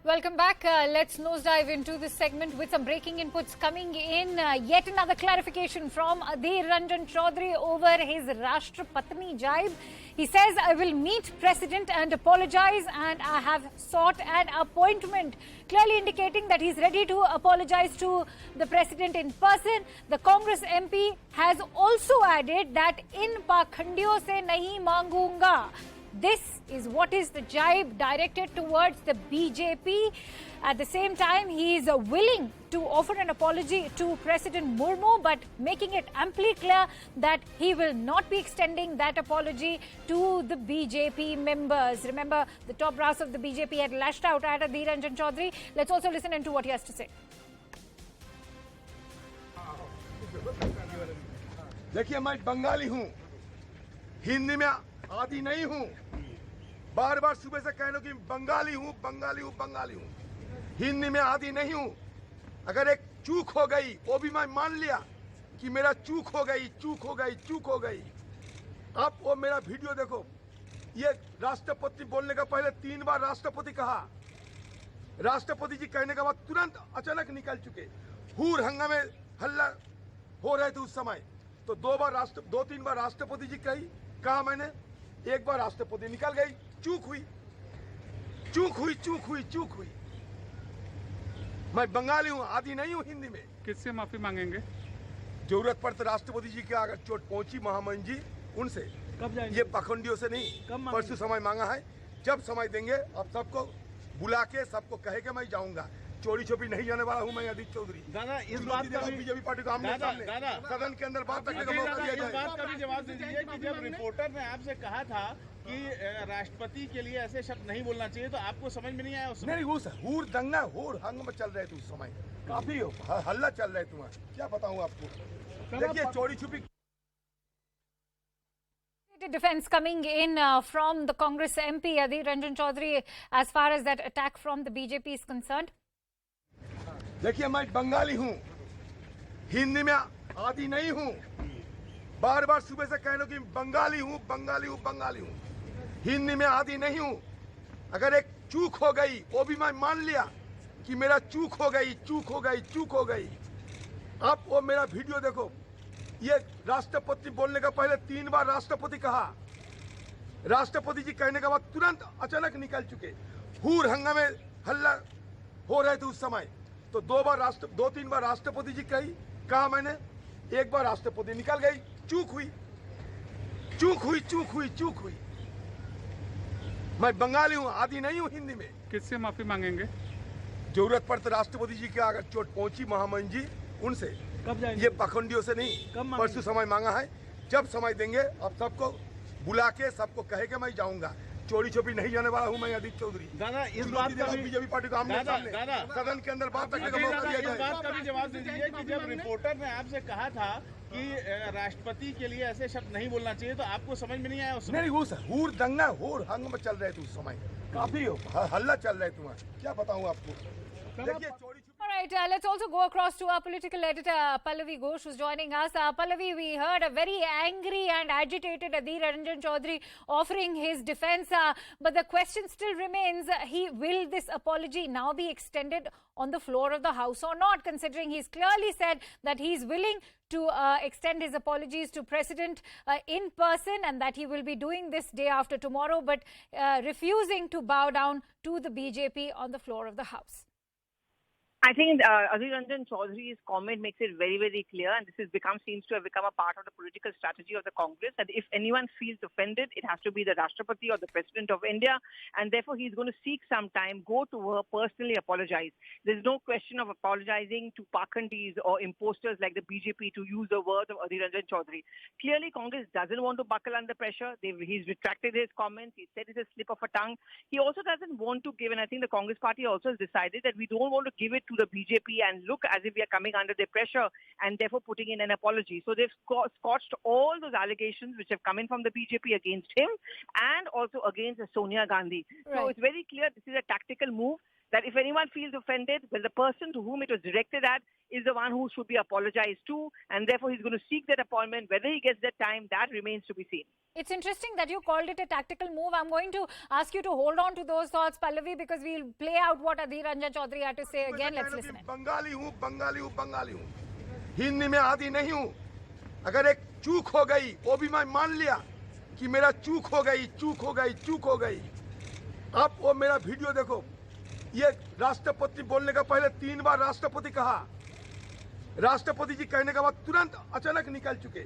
Welcome back. Let's nosedive into this segment with some breaking inputs coming in. Yet another clarification from Adhir Ranjan Chowdhury over his Rashtrapatni jibe. He says, I will meet President and apologize, and I have sought an appointment. Clearly indicating that he's ready to apologize to the President in person. The Congress MP has also added that in Pakhandiyon se nahi mangunga. This is what is the jibe directed towards the BJP. At the same time, he is willing to offer an apology to President Murmu, but making it amply clear that he will not be extending that apology to the BJP members. Remember, the top brass of the BJP had lashed out at Adhir Ranjan Chowdhury. Let's also listen into what he has to say. देखिए, मैं बंगाली हूँ, हिंदी में आदि नहीं हूँ। बार बार सुबह से कहने कि बंगाली हूँ, बंगाली हूँ, बंगाली हूँ। हिंदी में आदि नहीं हूँ। अगर एक चूक हो गई, वो भी मैं मान लिया कि मेरा चूक हो गई, चूक हो गई, चूक हो गई। आप वो मेरा वीडियो देखो। ये राष्ट्रपति बोलने का पहले 3 बार राष्ट्रपति कहा। राष्ट्रपति जी कहने के बाद तुरंत अचानक निकल चुके। हूर हंगामे हल्ला हो रहे थे उस समय। तो 2-3 बार राष्ट्रपति जी कहा मैंने, एक बार राष्ट्रपति निकल गई। चूक हुई, चूक हुई, चूक हुई, चूक हुई। मैं बंगाली हूँ, आदि नहीं हूँ हिंदी में। किससे माफी मांगेंगे? जरूरत पड़े तो राष्ट्रपति जी के अगर चोट पहुंची महामहिम जी, उनसे। कब जाएंगे? ये पाखंडियों से नहीं, परसों समय मांगा है। जब समय देंगे अब सबको बुला के सबको कहे के मैं जाऊंगा। चोरी छुपी नहीं जाने वाला हूं मैं अधीर चौधरी। दादा, इस बात का बीजेपी पार्टी को आमने सामने सदन के अंदर बात करने का मौका दिया जाए। इस बात का भी जवाब दीजिए कि जब रिपोर्टर ने आपसे कहा था कि राष्ट्रपति के लिए ऐसे शब्द नहीं बोलना चाहिए, तो आपको समझ में नहीं आया उस समय? नहीं, उस हूर दंगा हूर हंग में चल रहे थे उस समय। काफी हल्ला चल रहे तुम्हारा, क्या बताऊं आपको। देखिए, चोरी छुपी defense coming in from the Congress MP Adhir Ranjan Chowdhury as far as that attack from the BJP is concerned. देखिए, मैं बंगाली हूँ, हिंदी में आदि नहीं हूँ। बार बार सुबह से कहने कि बंगाली हूँ, बंगाली हूँ, बंगाली हूँ। हिंदी में आदि नहीं हूँ। अगर एक चूक हो गई, वो भी मैं मान लिया कि मेरा चूक हो गई, चूक हो गई, चूक हो गई। आप वो मेरा वीडियो देखो। ये राष्ट्रपति बोलने का पहले 3 बार राष्ट्रपति कहा। राष्ट्रपति जी कहने के बाद तुरंत अचानक निकल चुके। हूर हंगामे हल्ला हो रहे थे उस समय। तो 2-3 बार राष्ट्रपति जी कहा मैंने, एक बार राष्ट्रपति निकल गई। चूक हुई, चूक हुई, चूक हुई, चूक हुई। मैं बंगाली हूँ, आदि नहीं हूँ हिंदी में। किससे माफी मांगेंगे? जरूरत पड़े तो राष्ट्रपति जी के अगर चोट पहुंची महामहिम जी, उनसे। कब जाएंगे? ये पाखंडियों से नहीं, परसों समय मांगा है। जब समय देंगे अब सबको बुला के सबको कहे के मैं जाऊंगा। चोरी छुपी नहीं जाने वाला हूं मैं अधीर चौधरी। दादा, इस बात का भी बीजेपी पार्टी को आमने सामने सदन के अंदर बात करने का मौका दिया जाए। इस बात का भी जवाब दीजिए कि जब रिपोर्टर ने आपसे कहा था कि राष्ट्रपति के लिए ऐसे शब्द नहीं बोलना चाहिए, तो आपको समझ में नहीं आया उस समय? नहीं, उस हूर दंगा हूर हंग में चल रहे थे उस समय। काफी हल्ला चल रहे तुम्हारा, क्या बताऊं आपको। देखिए, चोरी All right, let's also go across to our political editor, Pallavi Ghosh, who's joining us. Pallavi, we heard a very angry and agitated Adhir Ranjan Chowdhury offering his defense. But the question still remains, will this apology now be extended on the floor of the House or not, considering he's clearly said that he's willing to extend his apologies to President in person, and that he will be doing this day after tomorrow, but refusing to bow down to the BJP on the floor of the House. I think Adhir Ranjan Chowdhury's comment makes it very, very clear, and this seems to have become a part of the political strategy of the Congress, that if anyone feels offended, it has to be the Rashtrapati or the President of India, and therefore he's going to seek some time, go to her, personally apologize. There's no question of apologizing to Pakhandis or imposters like the BJP, to use the words of Adhir Ranjan Chowdhury. Clearly, Congress doesn't want to buckle under pressure. He's retracted his comments. He said it's a slip of a tongue. He also doesn't want to give, and I think the Congress party also has decided that we don't want to give it to the BJP and look as if we are coming under their pressure and therefore putting in an apology. So they've scotched all those allegations which have come in from the BJP against him and also against Sonia Gandhi. Right. So it's very clear this is a tactical move. that if anyone feels offended, well, the person to whom it was directed at is the one who should be apologized to, and therefore he's going to seek that appointment. Whether he gets that time, that remains to be seen. It's interesting that you called it a tactical move. I'm going to ask you to hold on to those thoughts, Pallavi, because we'll play out what Adhir Ranjan Chowdhury had to say again. Let's listen in. Bengali हूँ, बंगाली हूँ, बंगाली हूँ, हिंदी में आदी नहीं हूँ. अगर एक चूक हो गई, वो भी मैं मान लिया कि मेरा चूक हो गई. आप वो मेरा वीडियो देखो. ये राष्ट्रपति बोलने का पहले 3 बार राष्ट्रपति कहा. राष्ट्रपति जी कहने के बाद तुरंत अचानक निकल चुके.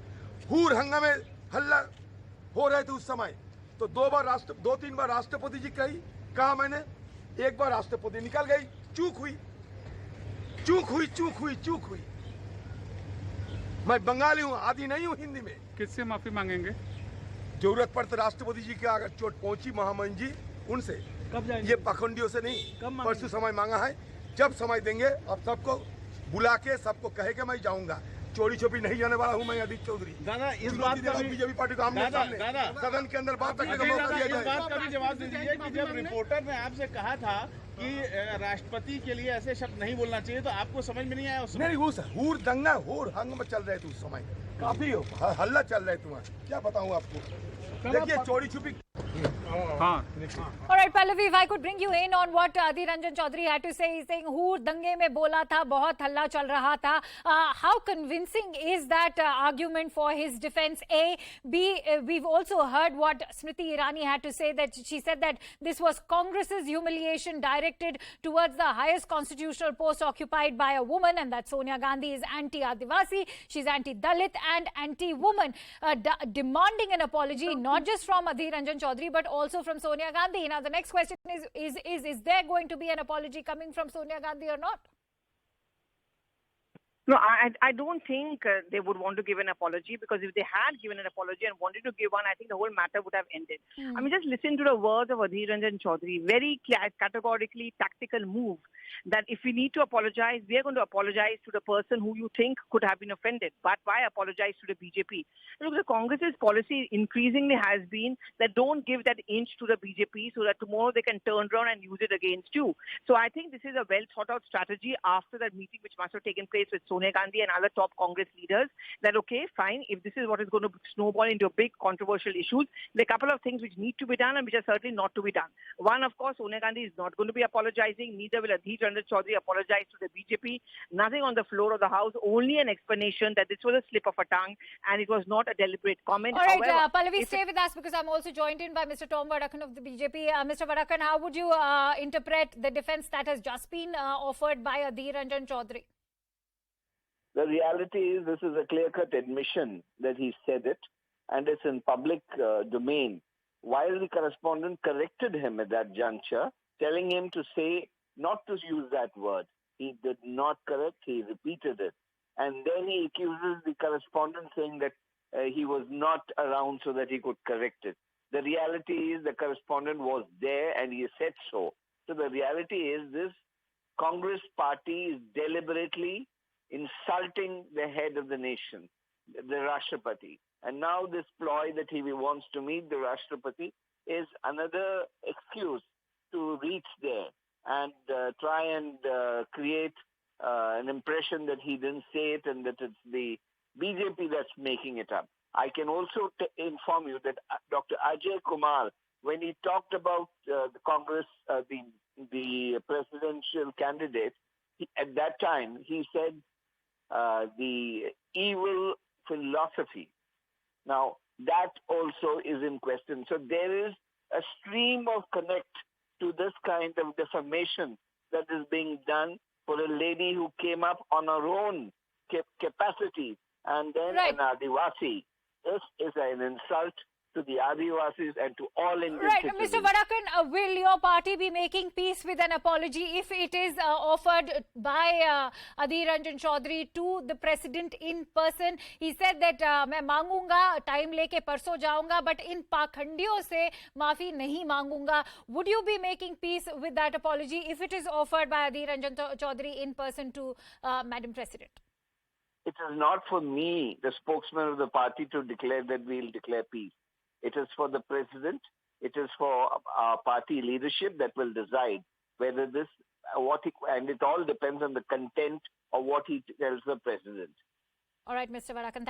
हूर हंगामे हल्ला हो रहे थे उस समय, तो 2-3 बार राष्ट्रपति जी कहा मैंने. एक बार राष्ट्रपति निकल गई. चूक हुई. मैं बंगाली हूँ, आदि नहीं हूँ हिंदी में. किससे माफी मांगेंगे? जरूरत पड़े तो राष्ट्रपति जी की अगर चोट पहुंची महामहिम जी उनसे. कब जाएंगे? ये पाखंडियों से नहीं, परसों समय मांगा है. जब समय देंगे अब सबको बुला के सबको कहे के मैं जाऊंगा. चोरी छुपी नहीं जाने वाला हूं मैं अधीर चौधरी. दादा इस बात का भी बीजेपी पार्टी को आमने सामने सदन के अंदर बात रखने का मौका दिया जाए. इस बात का भी जवाब दे दीजिए कि जब रिपोर्टर ने आपसे कहा था कि राष्ट्रपति के लिए ऐसे शब्द नहीं बोलना चाहिए, तो आपको समझ में नहीं आया उस समय? नहीं, उस हूर दंगा हूर हंग में चल रहे थे उस समय. काफी हल्ला चल रहे थे. क्या बताऊं आपको. देखिए चोरी छुपी. All right, Pallavi, if I could bring you in on what Adhir Ranjan Chowdhury had to say. He's saying, "Hoor dange mein bola tha, bahut halla chal raha tha." How convincing is that argument for his defense? A, B, we've also heard what Smriti Irani had to say. That she said that this was Congress's humiliation directed towards the highest constitutional post occupied by a woman, and that Sonia Gandhi is anti-Adivasi, she's anti-Dalit and anti-woman, demanding an apology not just from Adhir Ranjan Chowdhury but also from Sonia Gandhi. Now, the next question is there going to be an apology coming from Sonia Gandhi or not? No, I don't think they would want to give an apology, because if they had given an apology and wanted to give one, I think the whole matter would have ended. I mean, just listen to the words of Adhir Ranjan Chowdhury. Very categorically tactical move that if we need to apologize, we are going to apologize to the person who you think could have been offended. But why apologize to the BJP? Look, the Congress's policy increasingly has been that don't give that inch to the BJP so that tomorrow they can turn around and use it against you. So I think this is a well thought out strategy after that meeting which must have taken place with Sonia Gandhi and other top Congress leaders, that okay, fine, if this is what is going to snowball into big controversial issues, there are a couple of things which need to be done and which are certainly not to be done. One, of course, Sonia Gandhi is not going to be apologizing, neither will Adhir Ranjan Chowdhury apologize to the BJP. Nothing on the floor of the House, only an explanation that this was a slip of a tongue and it was not a deliberate comment. All right, Pallavi, stay with us because I'm also joined in by Mr. Tom Vadakan of the BJP. Mr. Vadakan, how would you interpret the defense that has just been offered by Adhir Ranjan Chowdhury? The reality is this is a clear-cut admission that he said it, and it's in public domain. While the correspondent corrected him at that juncture, telling him to say not to use that word, he did not correct, he repeated it. And then he accuses the correspondent saying that he was not around so that he could correct it. The reality is the correspondent was there and he said so. So the reality is this Congress party is deliberately insulting the head of the nation, the Rashtrapati. And now this ploy that he wants to meet the Rashtrapati is another excuse to reach there and try and create an impression that he didn't say it and that it's the BJP that's making it up. I can also inform you that Dr. Ajay Kumar, when he talked about the Congress, the presidential candidate, at that time he said the evil philosophy. Now, that also is in question. So there is a stream of connect to this kind of defamation that is being done for a lady who came up on her own capacity and then an Adivasi. This is an insult to the Adivasis and to all Indian citizens. Mr. Vadakan, will your party be making peace with an apology if it is offered by Adhir Ranjan Chowdhury to the president in person? He said that मैं मांगूंगा, time लेके परसों जाऊंगा, but इन पाखंडियों से माफी नहीं मांगूंगा. Would you be making peace with that apology if it is offered by Adhir Ranjan Chowdhury in person to Madam President? It is not for me, the spokesman of the party, to declare that we will declare peace. It is for the president. It is for our party leadership that will decide whether this and it all depends on the content of what he tells the president. All right, Mr. Varakan.